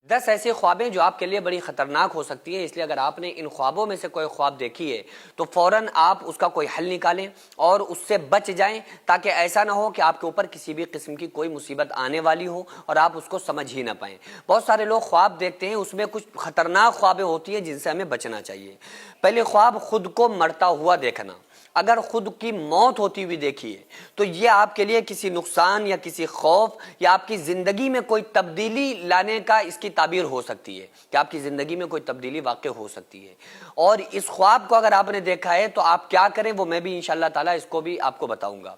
10 ایسے خوابیں جو آپ کے لیے بڑی خطرناک ہو سکتی ہیں، اس لیے اگر آپ نے ان خوابوں میں سے کوئی خواب دیکھی ہے تو فوراً آپ اس کا کوئی حل نکالیں اور اس سے بچ جائیں، تاکہ ایسا نہ ہو کہ آپ کے اوپر کسی بھی قسم کی کوئی مصیبت آنے والی ہو اور آپ اس کو سمجھ ہی نہ پائیں۔ بہت سارے لوگ خواب دیکھتے ہیں، اس میں کچھ خطرناک خوابیں ہوتی ہیں جن سے ہمیں بچنا چاہیے۔ پہلے خواب خود کو مرتا ہوا دیکھنا۔ اگر خود کی موت ہوتی ہوئی دیکھیے تو یہ آپ کے لیے کسی نقصان یا کسی خوف یا آپ کی زندگی میں کوئی تبدیلی لانے کا اس کی تعبیر ہو سکتی ہے، کہ آپ کی زندگی میں کوئی تبدیلی واقع ہو سکتی ہے۔ اور اس خواب کو اگر آپ نے دیکھا ہے تو آپ کیا کریں وہ میں بھی انشاءاللہ تعالیٰ اس کو بھی آپ کو بتاؤں گا۔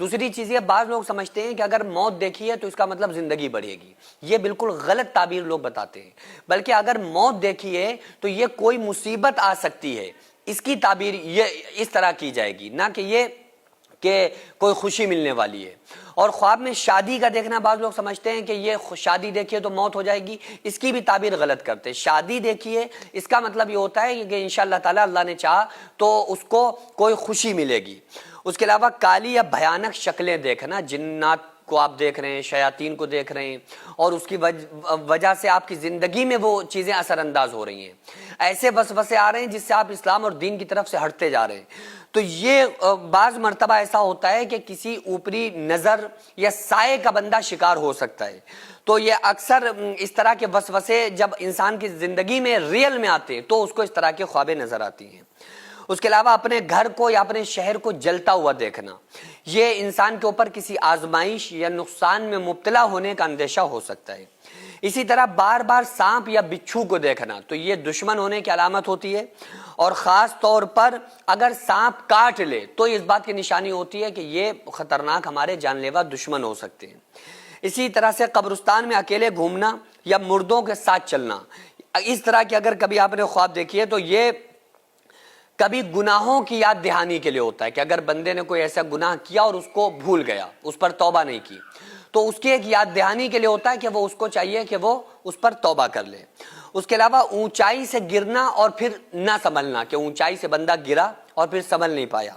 دوسری چیز یہ، بعض لوگ سمجھتے ہیں کہ اگر موت دیکھی ہے تو اس کا مطلب زندگی بڑھے گی۔ یہ بالکل غلط تعبیر لوگ بتاتے ہیں، بلکہ اگر موت دیکھی ہے تو یہ کوئی مصیبت آ سکتی ہے، اس کی تعبیر یہ اس طرح کی جائے گی، نہ کہ یہ کہ کوئی خوشی ملنے والی ہے۔ اور خواب میں شادی کا دیکھنا، بعض لوگ سمجھتے ہیں کہ یہ شادی دیکھیے تو موت ہو جائے گی، اس کی بھی تعبیر غلط کرتے ہیں۔ شادی دیکھیے اس کا مطلب یہ ہوتا ہے کہ انشاءاللہ تعالیٰ اللہ نے چاہا تو اس کو کوئی خوشی ملے گی۔ اس کے علاوہ کالی یا بھیانک شکلیں دیکھنا، جنات کو آپ دیکھ رہے ہیں، شیاطین کو دیکھ رہے ہیں، اور اس کی وجہ سے آپ کی زندگی میں وہ چیزیں اثر انداز ہو رہی ہیں، ایسے وسوسے آ رہے ہیں جس سے آپ اسلام اور دین کی طرف سے ہٹتے جا رہے ہیں، تو یہ بعض مرتبہ ایسا ہوتا ہے کہ کسی اوپری نظر یا سائے کا بندہ شکار ہو سکتا ہے۔ تو یہ اکثر اس طرح کے وسوسے جب انسان کی زندگی میں ریئل میں آتے ہیں تو اس کو اس طرح کی خوابیں نظر آتی ہیں۔ اس کے علاوہ اپنے گھر کو یا اپنے شہر کو جلتا ہوا دیکھنا، یہ انسان کے اوپر کسی آزمائش یا نقصان میں مبتلا ہونے کا اندیشہ ہو سکتا ہے۔ اسی طرح بار بار سانپ یا بچھو کو دیکھنا، تو یہ دشمن ہونے کی علامت ہوتی ہے، اور خاص طور پر اگر سانپ کاٹ لے تو اس بات کی نشانی ہوتی ہے کہ یہ خطرناک ہمارے جان لیوا دشمن ہو سکتے ہیں۔ اسی طرح سے قبرستان میں اکیلے گھومنا یا مردوں کے ساتھ چلنا، اس طرح کی اگر کبھی آپ نے خواب دیکھی ہے تو یہ کبھی گناہوں کی یاد دہانی کے لیے ہوتا ہے، کہ اگر بندے نے کوئی ایسا گناہ کیا اور اس کو بھول گیا، اس پر توبہ نہیں کی، تو اس کی ایک یاد دہانی کے لیے ہوتا ہے کہ وہ اس کو چاہیے کہ وہ اس پر توبہ کر لے۔ اس کے علاوہ اونچائی سے گرنا اور پھر نہ سنبھلنا، کہ اونچائی سے بندہ گرا اور پھر سنبھل نہیں پایا،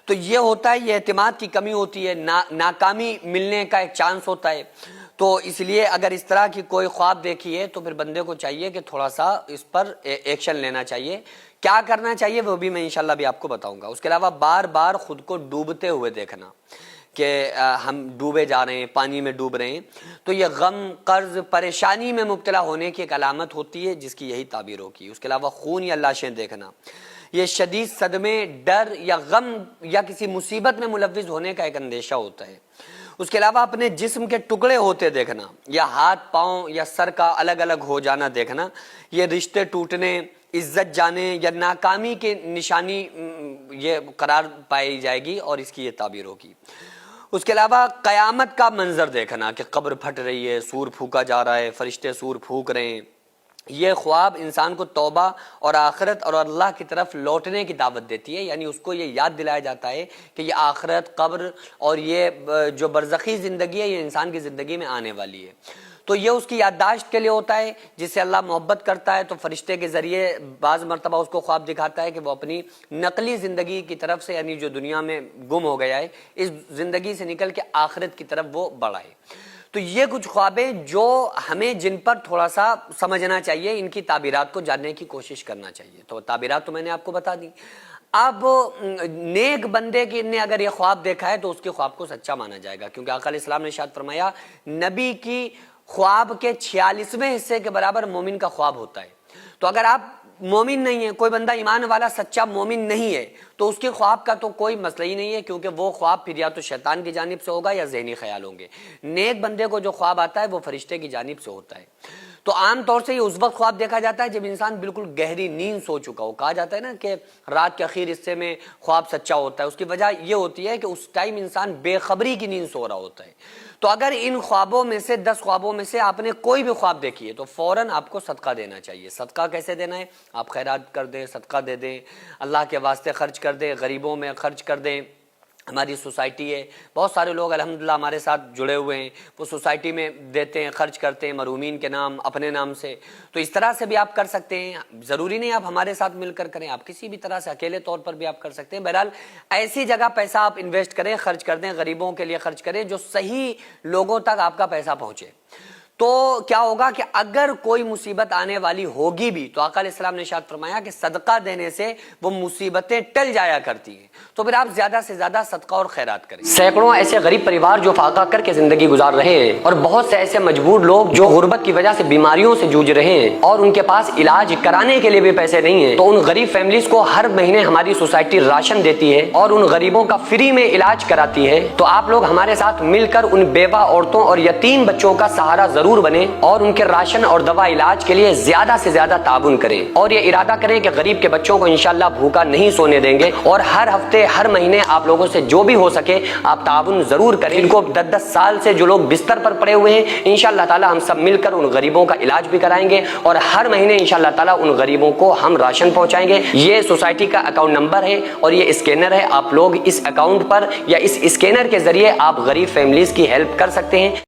تو یہ ہوتا ہے، یہ اعتماد کی کمی ہوتی ہے، ناکامی ملنے کا ایک چانس ہوتا ہے۔ تو اس لیے اگر اس طرح کی کوئی خواب دیکھی ہے تو پھر بندے کو چاہیے کہ تھوڑا سا اس پر ایکشن لینا چاہیے۔ کیا کرنا چاہیے وہ بھی میں انشاءاللہ بھی آپ کو بتاؤں گا۔ اس کے علاوہ بار بار خود کو ڈوبتے ہوئے دیکھنا، کہ ہم ڈوبے جا رہے ہیں، پانی میں ڈوب رہے ہیں، تو یہ غم، قرض، پریشانی میں مبتلا ہونے کی ایک علامت ہوتی ہے جس کی یہی تعبیر ہوگی۔ اس کے علاوہ خون یا لاشیں دیکھنا، یہ شدید صدمے، ڈر یا غم یا کسی مصیبت میں ملوث ہونے کا ایک اندیشہ ہوتا ہے۔ اس کے علاوہ اپنے جسم کے ٹکڑے ہوتے دیکھنا یا ہاتھ پاؤں یا سر کا الگ الگ ہو جانا دیکھنا، یہ رشتے ٹوٹنے، عزت جانے یا ناکامی کی نشانی یہ قرار پائی جائے گی، اور اس کی یہ تعبیر ہوگی۔ اس کے علاوہ قیامت کا منظر دیکھنا، کہ قبر پھٹ رہی ہے، سور پھونکا جا رہا ہے، فرشتے سور پھونک رہے ہیں، یہ خواب انسان کو توبہ اور آخرت اور اللہ کی طرف لوٹنے کی دعوت دیتی ہے، یعنی اس کو یہ یاد دلایا جاتا ہے کہ یہ آخرت، قبر اور یہ جو برزخی زندگی ہے یہ انسان کی زندگی میں آنے والی ہے۔ تو یہ اس کی یادداشت کے لیے ہوتا ہے، جس سے اللہ محبت کرتا ہے تو فرشتے کے ذریعے بعض مرتبہ اس کو خواب دکھاتا ہے کہ وہ اپنی نقلی زندگی کی طرف سے، یعنی جو دنیا میں گم ہو گیا ہے، اس زندگی سے نکل کے آخرت کی طرف وہ بڑھائے۔ تو یہ کچھ خوابیں جو ہمیں جن پر تھوڑا سا سمجھنا چاہیے، ان کی تعبیرات کو جاننے کی کوشش کرنا چاہیے۔ تو تعبیرات تو میں نے آپ کو بتا دی۔ اب نیک بندے کی نے اگر یہ خواب دیکھا ہے تو اس کے خواب کو سچا مانا جائے گا، کیونکہ آقا علیہ السلام نے ارشاد فرمایا نبی کی خواب کے 46ویں حصے کے برابر مومن کا خواب ہوتا ہے۔ تو اگر آپ مومن نہیں ہے، کوئی بندہ ایمان والا سچا مومن نہیں ہے، تو اس کے خواب کا تو کوئی مسئلہ ہی نہیں ہے، کیونکہ وہ خواب پھر یا تو شیطان کی جانب سے ہوگا یا ذہنی خیال ہوں گے۔ نیک بندے کو جو خواب آتا ہے وہ فرشتے کی جانب سے ہوتا ہے۔ تو عام طور سے یہ اس وقت خواب دیکھا جاتا ہے جب انسان بالکل گہری نیند سو چکا ہو۔ کہا جاتا ہے نا کہ رات کے اخیر حصے میں خواب سچا ہوتا ہے، اس کی وجہ یہ ہوتی ہے کہ اس ٹائم انسان بے خبری کی نیند سو رہا ہوتا ہے۔ تو اگر ان خوابوں میں سے 10 خوابوں میں سے آپ نے کوئی بھی خواب دیکھی ہے تو فوراً آپ کو صدقہ دینا چاہیے۔ صدقہ کیسے دینا ہے؟ آپ خیرات کر دیں، صدقہ دے دیں، اللہ کے واسطے خرچ کر دیں، غریبوں میں خرچ کر دیں۔ ہماری سوسائٹی ہے، بہت سارے لوگ الحمدللہ ہمارے ساتھ جڑے ہوئے ہیں، وہ سوسائٹی میں دیتے ہیں، خرچ کرتے ہیں، مرحومین کے نام، اپنے نام سے۔ تو اس طرح سے بھی آپ کر سکتے ہیں، ضروری نہیں آپ ہمارے ساتھ مل کر کریں، آپ کسی بھی طرح سے اکیلے طور پر بھی آپ کر سکتے ہیں۔ بہرحال ایسی جگہ پیسہ آپ انویسٹ کریں، خرچ کر دیں، غریبوں کے لیے خرچ کریں جو صحیح لوگوں تک آپ کا پیسہ پہنچے۔ تو کیا ہوگا کہ اگر کوئی مصیبت آنے والی ہوگی بھی تو آقا علیہ السلام نے ارشاد فرمایا کہ صدقہ دینے سے وہ مصیبتیں ٹل جایا کرتی ہیں، تو پھر آپ زیادہ سے زیادہ صدقہ اور خیرات کریں۔ سینکڑوں ایسے غریب پریوار جو فاقہ کر کے زندگی گزار رہے ہیں، اور بہت سے ایسے مجبور لوگ جو غربت کی وجہ سے بیماریوں سے جوجھ رہے ہیں اور ان کے پاس علاج کرانے کے لیے بھی پیسے نہیں ہیں، تو ان غریب فیملیز کو ہر مہینے ہماری سوسائٹی راشن دیتی ہے اور ان غریبوں کا فری میں علاج کراتی ہے۔ تو آپ لوگ ہمارے ساتھ مل کر ان بیوہ عورتوں اور یتیم بچوں کا سہارا ضرور بنیں اور ان کے راشن اور دوا علاج کے لیے زیادہ سے زیادہ تعاون کریں، اور یہ ارادہ کریں کہ غریب کے بچوں کو انشاءاللہ بھوکا نہیں سونے دیں گے، اور ہر ہفتے ہر مہینے آپ لوگوں سے جو بھی ہو سکے آپ تعاون ضرور کریں۔ ان کو 10-10 سال سے جو لوگ بستر پر پڑے ہوئے ہیں، انشاءاللہ تعالی ہم سب مل کر ان غریبوں کا علاج بھی کرائیں گے، اور ہر مہینے انشاءاللہ تعالی ان غریبوں کو ہم راشن پہنچائیں گے۔ یہ سوسائٹی کا اکاؤنٹ نمبر ہے اور یہ اسکینر ہے، آپ لوگ اس اکاؤنٹ پر یا اس اسکینر کے ذریعے آپ غریب فیملیز کی ہیلپ کر سکتے ہیں۔